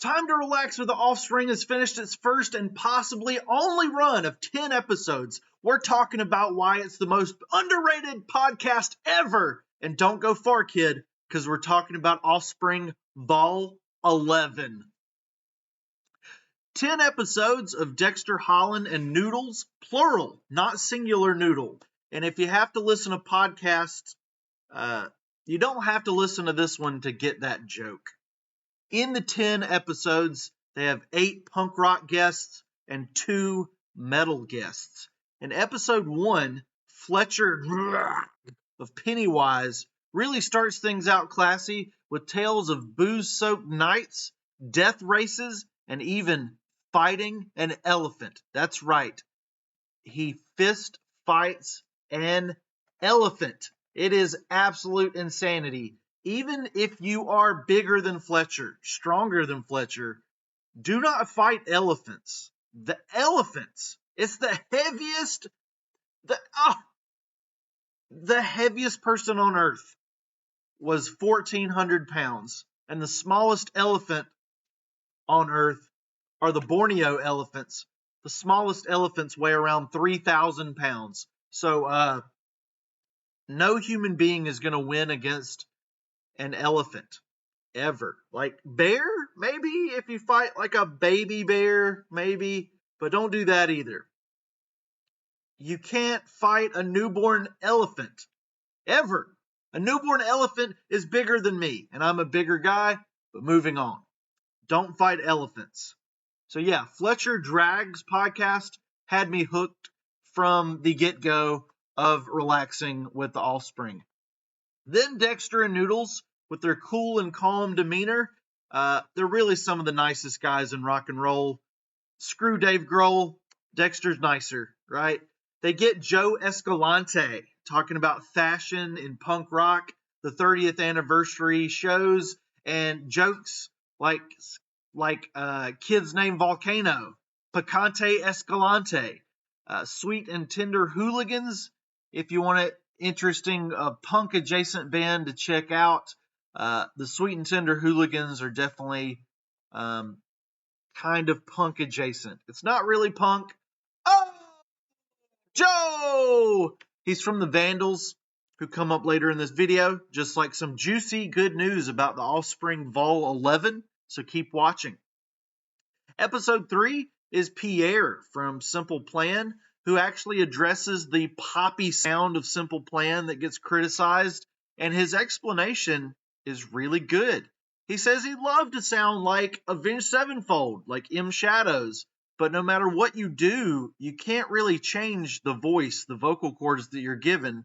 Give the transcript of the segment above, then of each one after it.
Time to Relax with the Offspring has finished its first and possibly only run of 10 episodes. We're talking about why it's the most underrated podcast ever. And don't go far, kid, because we're talking about Offspring Vol 11. 10 episodes of Dexter, Holland, and Noodles, plural, not singular noodle. And if you have to listen to podcasts, you don't have to listen to this one to get that joke. In the 10 episodes, they have 8 punk rock guests and 2 metal guests. In episode 1, Fletcher of Pennywise really starts things out classy with tales of booze-soaked nights, death races, and even fighting an elephant. That's right. He fist fights an elephant. It is absolute insanity. Even if you are bigger than Fletcher, stronger than Fletcher, do not fight elephants. The elephants. It's the heaviest, the heaviest person on earth was 1,400 pounds. And the smallest elephant on earth are the Borneo elephants. The smallest elephants weigh around 3,000 pounds. So, no human being is going to win against an elephant ever. Like bear, maybe if you fight like a baby bear, maybe, but don't do that either. You can't fight a newborn elephant ever. A newborn elephant is bigger than me, and I'm a bigger guy, but moving on. Don't fight elephants. So yeah, Fletcher Drag's podcast had me hooked from the get-go of relaxing with the Offspring. Then Dexter and Noodles, with their cool and calm demeanor, they're really some of the nicest guys in rock and roll. Screw Dave Grohl, Dexter's nicer, right? They get Joe Escalante talking about fashion in punk rock, the 30th anniversary shows, and jokes like kids named Volcano, Picante Escalante, Sweet and Tender Hooligans. If you want an interesting punk adjacent band to check out, the Sweet and Tender Hooligans are definitely kind of punk adjacent. It's not really punk. Oh, Joe! He's from the Vandals, who come up later in this video. Just like some juicy good news about the Offspring Vol 11, so keep watching. Episode 3 is Pierre from Simple Plan, who actually addresses the poppy sound of Simple Plan that gets criticized, and his explanation is really good. He says he'd love to sound like Avenged Sevenfold, like M Shadows, but no matter what you do, you can't really change the voice, the vocal cords that you're given,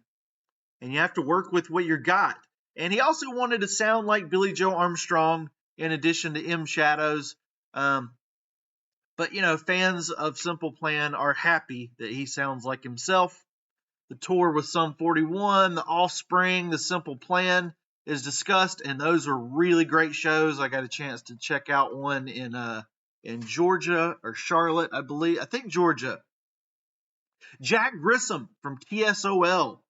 and you have to work with what you got. And he also wanted to sound like Billy Joe Armstrong in addition to M Shadows. But, you know, fans of Simple Plan are happy that he sounds like himself. The tour with Sum 41, the Offspring, the Simple Plan is discussed, and those are really great shows. I got a chance to check out one in Georgia or Charlotte, I believe. I think Georgia. Jack Grissom from TSOL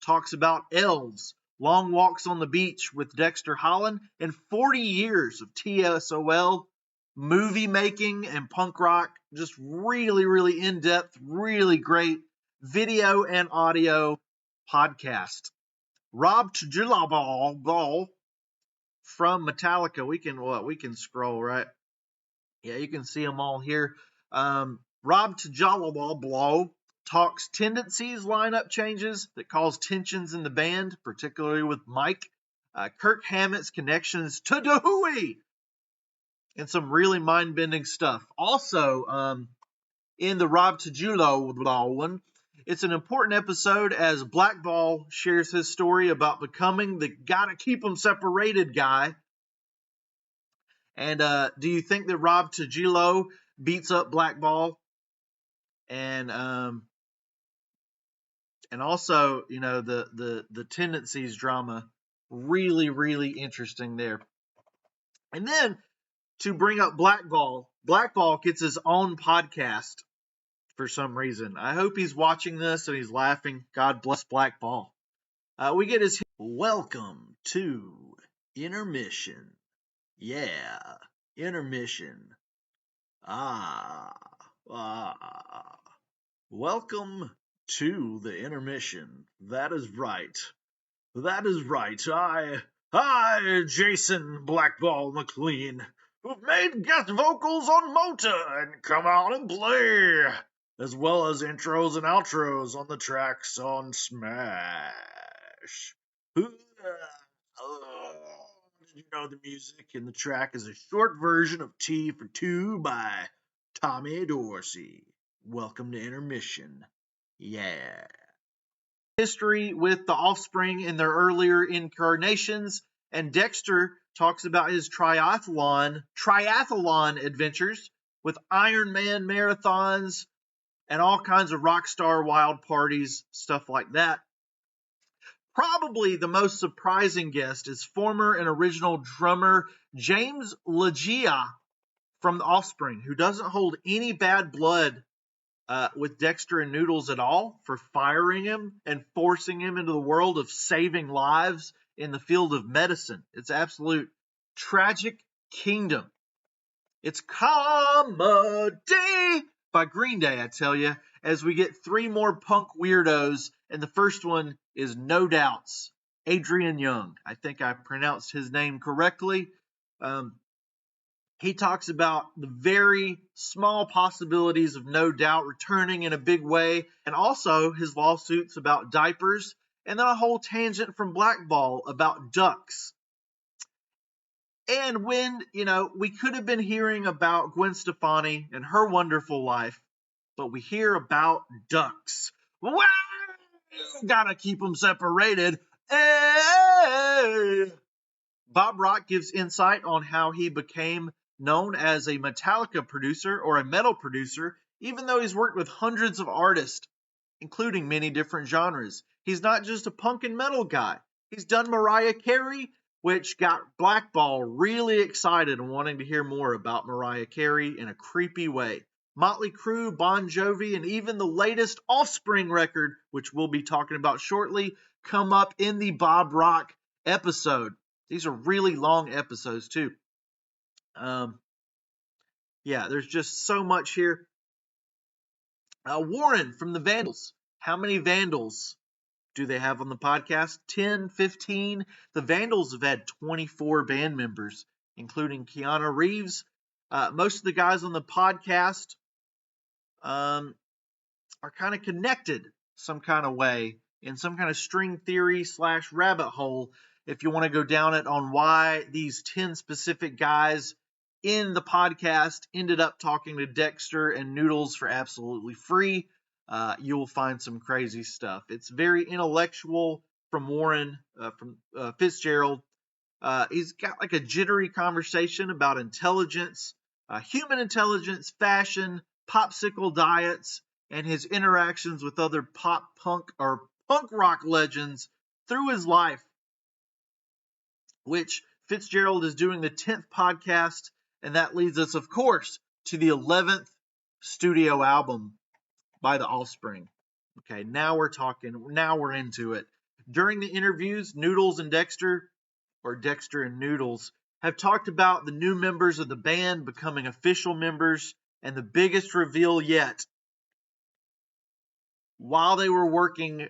talks about elves, long walks on the beach with Dexter Holland, and 40 years of TSOL movie making and punk rock. Just really, really in-depth, really great video and audio podcast. Rob Trujillo from Metallica. We can scroll, right? Yeah, you can see them all here. Rob Trujillo talks tendencies, lineup changes that cause tensions in the band, particularly with Mike. Kirk Hammett's connections to Dewey, and some really mind-bending stuff. Also, in the Rob Trujillo one, it's an important episode as Blackball shares his story about becoming the gotta-keep-them-separated guy. And do you think that Rob Trujillo beats up Blackball? And also, you know, the tendencies drama, really, really interesting there. And then, to bring up Blackball gets his own podcast for some reason. I hope he's watching this and he's laughing. God bless Blackball. We get his welcome to intermission. Yeah. Intermission. Ah, ah. Welcome to the intermission. That is right. That is right. I, Jason Blackball McLean, who've made guest vocals on Mota and come out and play, as well as intros and outros on the tracks on Smash. Did you know the music in the track is a short version of T for Two by Tommy Dorsey. Welcome to Intermission. Yeah. History with the Offspring in their earlier incarnations, and Dexter talks about his triathlon adventures with Ironman marathons and all kinds of rock star wild parties, stuff like that. Probably the most surprising guest is former and original drummer James Legia from the Offspring, who doesn't hold any bad blood with Dexter and Noodles at all for firing him and forcing him into the world of saving lives in the field of medicine. It's absolute tragic kingdom. It's comedy by Green Day, I tell you, as we get three more punk weirdos, and the first one is No Doubt's Adrian Young. I think I pronounced his name correctly. He talks about the very small possibilities of No Doubt returning in a big way, and also his lawsuits about diapers, and then a whole tangent from Blackball about ducks. And when, we could have been hearing about Gwen Stefani and her wonderful life, but we hear about ducks. Wow! Gotta keep them separated. Hey! Bob Rock gives insight on how he became known as a Metallica producer or a metal producer, even though he's worked with hundreds of artists, including many different genres. He's not just a punk and metal guy. He's done Mariah Carey, which got Blackball really excited and wanting to hear more about Mariah Carey in a creepy way. Motley Crue, Bon Jovi, and even the latest Offspring record, which we'll be talking about shortly, come up in the Bob Rock episode. These are really long episodes, too. There's just so much here. Warren from the Vandals. How many Vandals do they have on the podcast? 10, 15? The Vandals have had 24 band members, including Keanu Reeves. Most of the guys on the podcast are kind of connected some kind of way in some kind of string theory / rabbit hole, if you want to go down it, on why these 10 specific guys in the podcast ended up talking to Dexter and Noodles for absolutely free. You'll find some crazy stuff. It's very intellectual from Warren, from Fitzgerald. He's got like a jittery conversation about intelligence, human intelligence, fashion, popsicle diets, and his interactions with other punk rock legends through his life, which Fitzgerald is doing the 10th podcast, and that leads us, of course, to the 11th studio album by the Offspring. Okay, now we're talking, now we're into it. During the interviews, Noodles and Dexter, or Dexter and Noodles, have talked about the new members of the band becoming official members, and the biggest reveal yet, while they were working,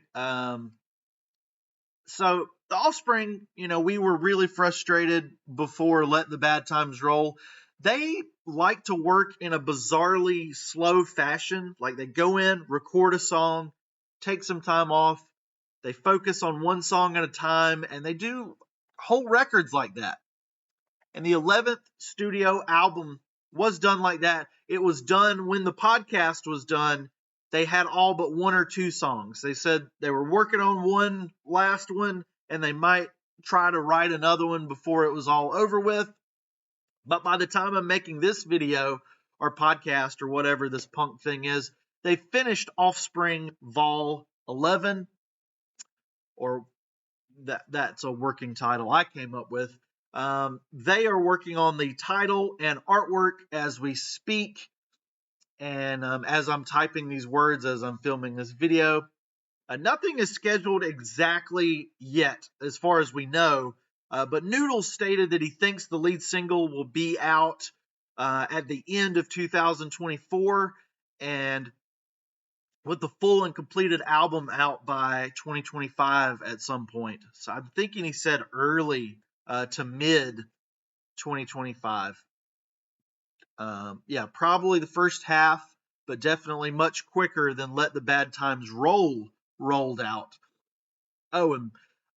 so the Offspring, we were really frustrated before Let the Bad Times Roll. They like to work in a bizarrely slow fashion. Like they go in, record a song, take some time off. They focus on one song at a time, and they do whole records like that. And the 11th studio album was done like that. It was done when the podcast was done. They had all but one or two songs. They said they were working on one last one, and they might try to write another one before it was all over with. But by the time I'm making this video or podcast or whatever this punk thing is, they finished Offspring Vol 11, or that's a working title I came up with. They are working on the title and artwork as we speak. And as I'm typing these words as I'm filming this video, nothing is scheduled exactly yet, as far as we know. But Noodles stated that he thinks the lead single will be out at the end of 2024, and with the full and completed album out by 2025 at some point. So I'm thinking he said early to mid 2025. Yeah, probably the first half, but definitely much quicker than Let the Bad Times Roll rolled out. Oh, and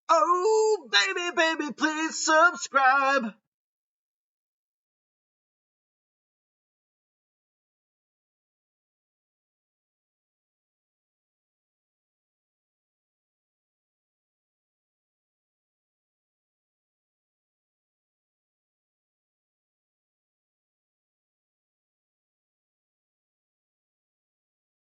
oh, baby, baby, please subscribe.